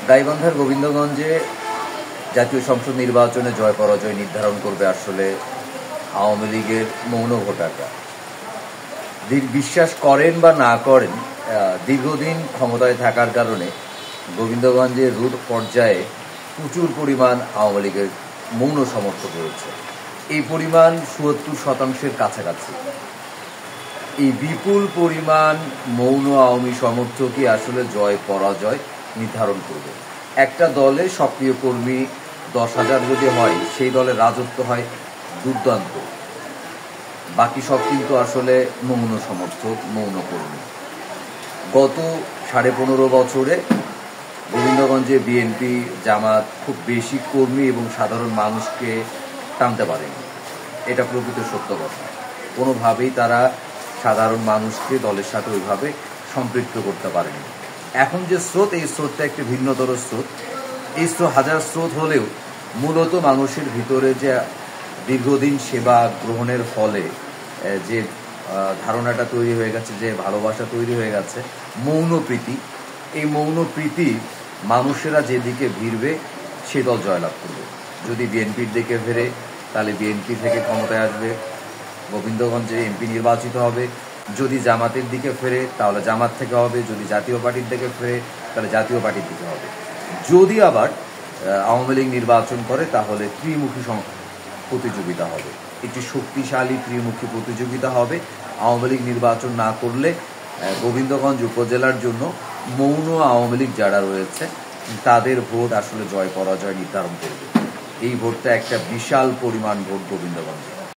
গাইবান্ধার গোবিন্দগঞ্জে জাতীয় সংসদ নির্বাচনে জয় পরাজয় নির্ধারণ করবে আসলে আওয়ামী লীগের মৌন ভোটাররা। বিশ্বাস করেন বা না করেন, দীর্ঘদিন ক্ষমতায় থাকার কারণে গোবিন্দগঞ্জের রুট পর্যায়ে প্রচুর পরিমাণ আওয়ামী লীগের মৌন সমর্থক রয়েছে। এই পরিমাণ ৭৭% কাছাকাছি। এই বিপুল পরিমাণ মৌন আওয়ামী সমর্থকই আসলে জয় পরাজয় নির্ধারণ করবে। একটা দলে সক্রিয় কর্মী ১০,০০০ যদি হয়, সেই দলের রাজত্ব হয় দুর্দান্ত। বাকি সব কিন্তু আসলে মৌন সমর্থক, মৌন কর্মী। গত ১৫.৫ বছরে গোবিন্দগঞ্জে বিএনপি জামাত খুব বেশি কর্মী এবং সাধারণ মানুষকে টানতে পারেনি। এটা প্রকৃত সত্য কথা। কোনোভাবেই তারা সাধারণ মানুষকে দলের সাথে ওইভাবে সম্পৃক্ত করতে পারেনি। এখন যে স্রোত, এই স্রোতটা একটি ভিন্নতর স্রোত। এই স্রোত হাজার স্রোত হলেও মূলত মানুষের ভিতরে যে দীর্ঘদিন সেবা গ্রহণের ফলে যে ধারণাটা তৈরি হয়ে গেছে, যে ভালোবাসা তৈরি হয়ে গেছে, মৌন প্রীতি, এই মৌন প্রীতি মানুষেরা যেদিকে ভিড়বে সে দল জয়লাভ করবে। যদি বিএনপির দিকে ফেরে তাহলে বিএনপি থেকে ক্ষমতায় আসবে, গোবিন্দগঞ্জে এমপি নির্বাচিত হবে। যদি জামাতের দিকে ফেরে তাহলে জামাত থেকে হবে, যদি জাতীয় পার্টির দিকে ফেরে তাহলে জাতীয় পার্টির দিকে হবে। যদি আবার আওয়ামী লীগ নির্বাচন করে তাহলে ত্রিমুখী প্রতিযোগিতা হবে, একটি শক্তিশালী ত্রিমুখী প্রতিযোগিতা হবে। আওয়ামী লীগ নির্বাচন না করলে গোবিন্দগঞ্জ উপজেলার জন্য মৌন আওয়ামী লীগ যারা রয়েছে তাদের ভোট আসলে জয় পরাজয় নির্ধারণ করবে। এই ভোটটা একটা বিশাল পরিমাণ ভোট গোবিন্দগঞ্জে।